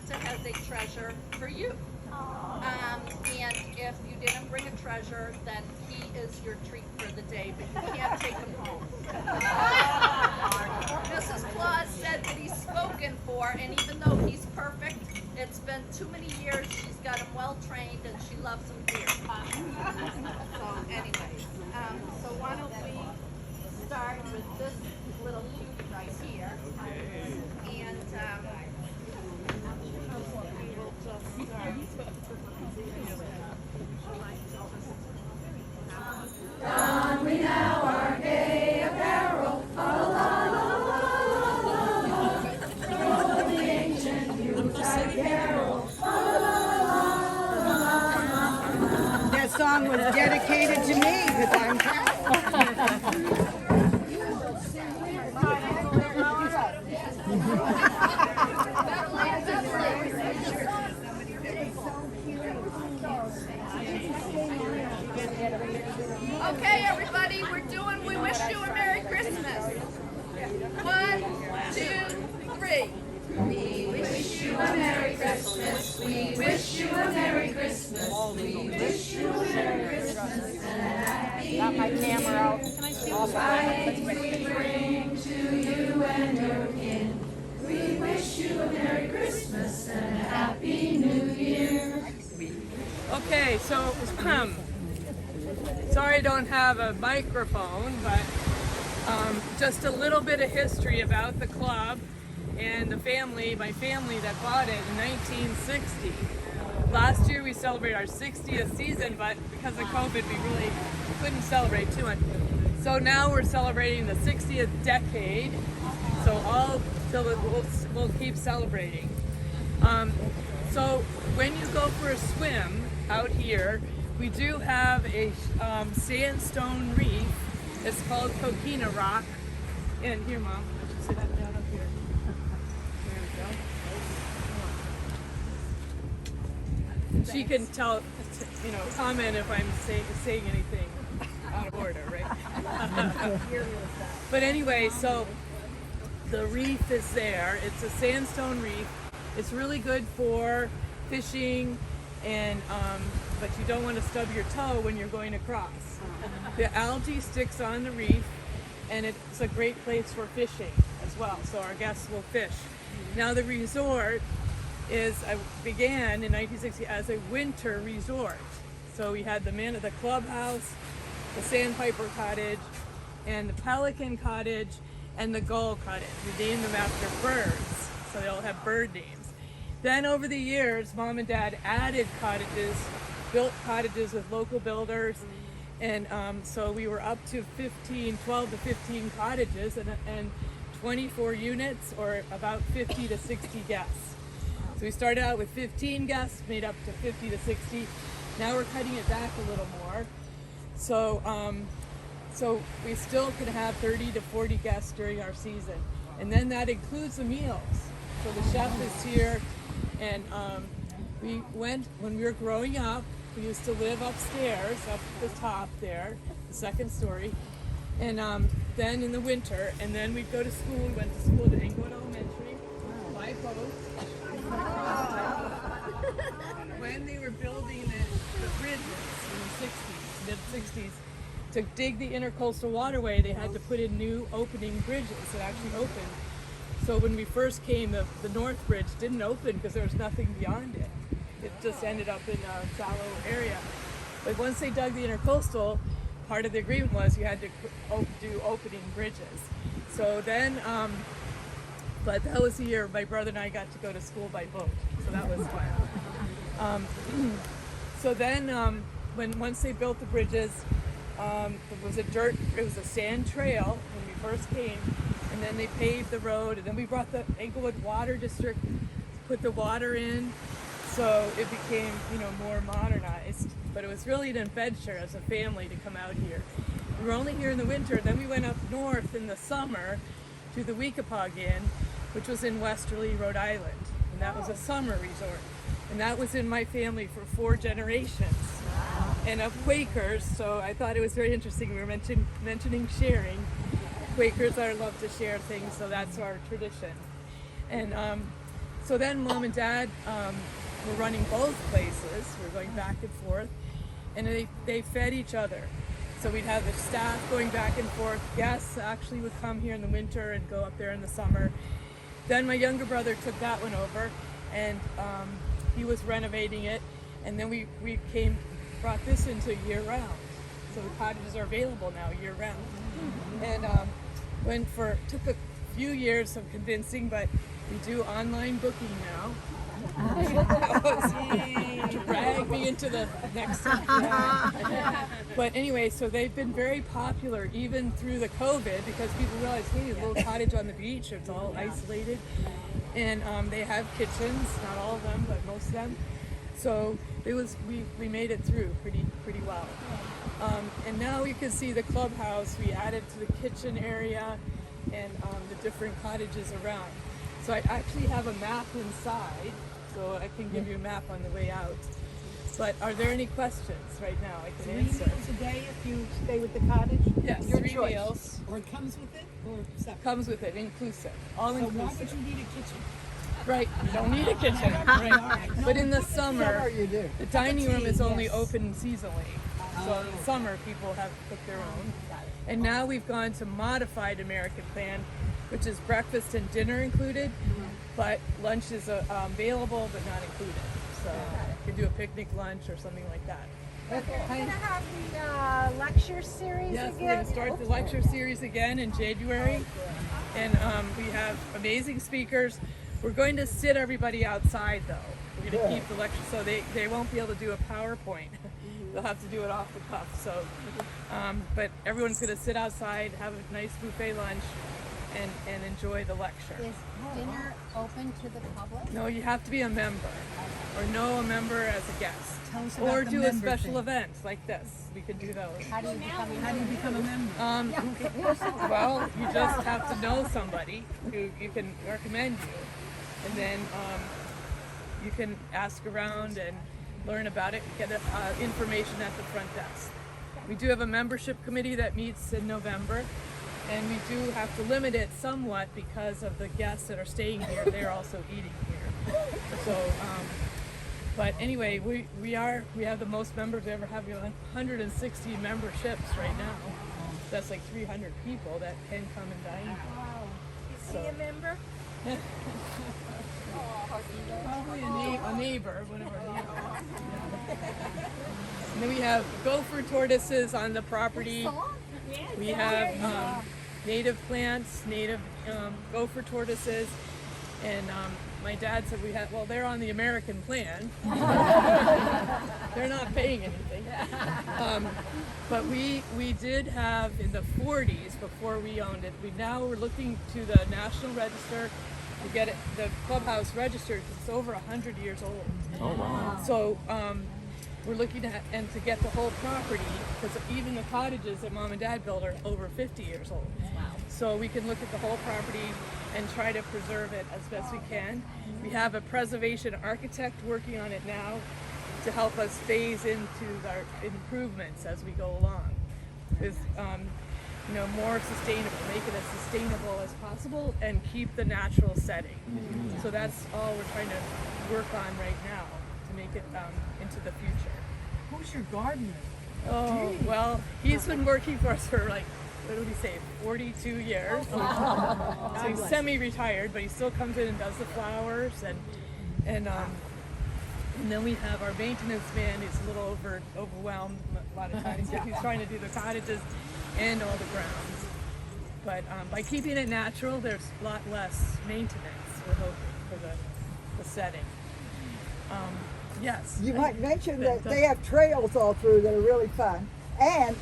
Santa has a treasure for you. And if you didn't bring a treasure, then he is your treat for the day, but you can't take him home. Mrs. Claus said that he's spoken for, and even though he's perfect, it's been too many years. She's got him well trained, and she loves him dear. So, anyways, so why don't we start with this little cute right here, and we will just start. Don we now our gay apparel, la la la la la la la. Throw the ancient Yuletide carol, la la la la la la. That song was dedicated to me because I'm Okay, everybody, we wish you a Merry Christmas. 1, 2, 3. We wish you a Merry Christmas. We wish you a Merry Christmas. We wish you a Merry Christmas and a happy got my camera out. Can I see Light we bring to you and your kin. We wish you a Merry Christmas and a Happy New Year. Okay, so sorry I don't have a microphone, but just a little bit of history about the club and the family, my family that bought it in 1960. Last year we celebrated our 60th season, but because of COVID we really couldn't celebrate too much. So now we're celebrating the 60th decade, so we'll keep celebrating. So when you go for a swim out here, we do have a sandstone reef. It's called Coquina Rock. And here, Mom, sit that down up here. There we go. She can tell, comment if I'm saying anything out of order, right? But anyway, so the reef is there. It's a sandstone reef. It's really good for fishing, and but you don't want to stub your toe when you're going across. The algae sticks on the reef, and it's a great place for fishing as well, so our guests will fish. Now the resort began in 1960 as a winter resort. So we had the clubhouse, the Sandpiper Cottage, and the Pelican Cottage, and the Gull Cottage. We named them after birds, so they all have bird names. Then over the years, Mom and Dad added cottages, built cottages with local builders, and so we were up to 12 to 15 cottages and 24 units, or about 50 to 60 guests. So we started out with 15 guests, made up to 50 to 60. Now we're cutting it back a little more. So we still can have 30 to 40 guests during our season. And then that includes the meals. So the chef is here, and we went, when we were growing up, we used to live upstairs, up the top there, the second story, and then in the winter, and then we'd go to school. We went to school at Englewood Elementary by boat. When they were building the bridges in the 60s, mid-60s, to dig the intercoastal waterway, they had to put in new opening bridges that actually opened. So when we first came, the North Bridge didn't open because there was nothing beyond it. It just ended up in a shallow area. But once they dug the intercoastal, part of the agreement was you had to do opening bridges. So then, but that was the year my brother and I got to go to school by boat. So that was fun. So then, once they built the bridges, it was a sand trail when we first came, and then they paved the road, and then we brought the Englewood Water District, put the water in, so it became, more modernized. But it was really an adventure as a family to come out here. We were only here in the winter, then we went up north in the summer to the Weekapaug Inn, which was in Westerly, Rhode Island, and that was a summer resort. And that was in my family for 4 generations, and of Quakers, so I thought it was very interesting. We were mentioning sharing. Quakers love to share things, so that's our tradition. And So then Mom and Dad were running both places. We're going back and forth, and they fed each other. So we'd have the staff going back and forth. Guests actually would come here in the winter and go up there in the summer. Then my younger brother took that one over, and he was renovating it. And then we brought this into year round. So the cottages are available now year round. And took a few years of convincing, but we do online booking now. Drag me into the next step. But anyway, so they've been very popular even through the COVID, because people realize, hey, a little cottage on the beach, it's all isolated, and they have kitchens, not all of them, but most of them. So we made it through pretty well. And now you can see the clubhouse. We added to the kitchen area and the different cottages around. So I actually have a map inside, so I can give you a map on the way out. But are there any questions right now I can 3 answer? meals a day if you stay with the cottage? Yes, Your 3 choice. meals. Or it comes with it, or separate? Comes with it, inclusive, all So why would inclusive. you need a kitchen? Right, you don't need a kitchen. Right. But in the summer, you do. the dining room is only Yes. open seasonally. So in the summer, people have to cook their own. And now we've gone to modified American plan, which is breakfast and dinner included, but lunch is available but not included. So you can do a picnic lunch or something like that. We're going to have the lecture series Yes, again. we're going to start the lecture series again in January. And we have amazing speakers. We're going to sit everybody outside though. We're going to keep the lecture, so they won't be able to do a PowerPoint. They'll have to do it off the cuff. So, but everyone's going to sit outside, have a nice buffet lunch, and enjoy the lecture. Is dinner open to the public? No, you have to be a member, or know a member as a guest, Tell us about or the do a member special thing. event like this. We can do those. How do you become a How do you become a member? Well, you just have to know somebody who you can recommend you, and then you can ask around and learn about it, get information at the front desk. We do have a membership committee that meets in November, and we do have to limit it somewhat because of the guests that are staying here. They're also eating here. So, but anyway, we have the most members we ever have. We have 160 memberships right now. That's like 300 people that can come and dine. Is he a member? Probably a neighbor, whatever. And then we have gopher tortoises on the property. We have native plants, native gopher tortoises, and my dad said we had. Well, they're on the American plan. They're not paying anything. But we did have in the 40s before we owned it. We're looking to the National Register to get it, the clubhouse registered, because it's over 100 years old. Oh, wow. So we're looking to get the whole property, because even the cottages that Mom and Dad built are over 50 years old. Wow. So we can look at the whole property and try to preserve it as best we can. We have a preservation architect working on it now to help us phase into our improvements as we go along. With more sustainable, make it as sustainable as possible and keep the natural setting. So that's all we're trying to work on right now to make it into the future. Who's your gardener? Oh, well, he's been working for us for like, what did he say, 42 years. So he's semi-retired, but he still comes in and does the flowers, and then we have our maintenance man who's a little overwhelmed a lot of times because he's trying to do the cottages and all the grounds. But by keeping it natural, there's a lot less maintenance, we're hoping, for the setting. Yes. You might mention that they have trails all through that are really fun. And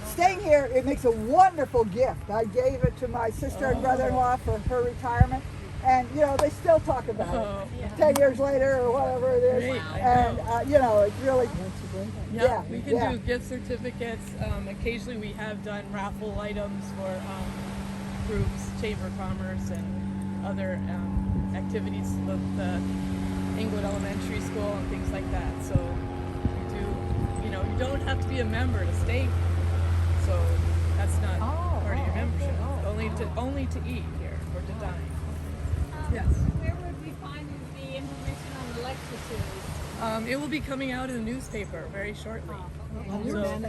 staying here, it makes a wonderful gift. I gave it to my sister and brother-in-law for her retirement. And, they still talk about it 10 years later or whatever it is. Great, I And, it's really, Yeah, we can do gift certificates. Occasionally we have done raffle items for groups, Chamber of Commerce, and other activities with the England Elementary School and things like that. So we do, you don't have to be a member to stay here. So that's not part of your membership. Only to eat here or to dine. Yes. Where would we find It will be coming out in the newspaper very shortly.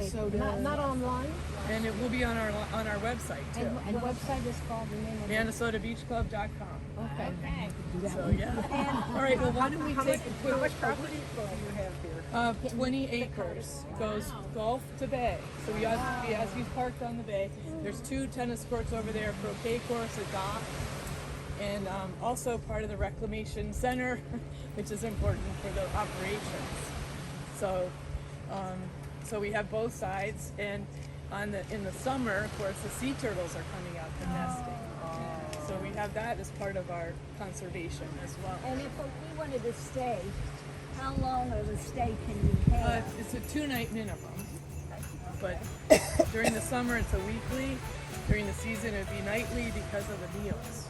So, Not online? and it will be on our website too. And website is called the name of it? MinnesotaBeachClub.com. Okay. So yeah. All right. Well, why don't we take a quick? What property do you have here? 20 acres. Goes Gulf to Bay. So we as he's parked on the bay. There's 2 tennis courts over there, a croquet course, a dock, and also part of the reclamation center, which is important for the operations. So, so we have both sides, and in the summer, of course, the sea turtles are coming out for nesting. So we have that as part of our conservation as well. And if we wanted to stay, how long of a stay can you have? It's a 2-night minimum, but during the summer it's a weekly. During the season it'd be nightly because of the meals.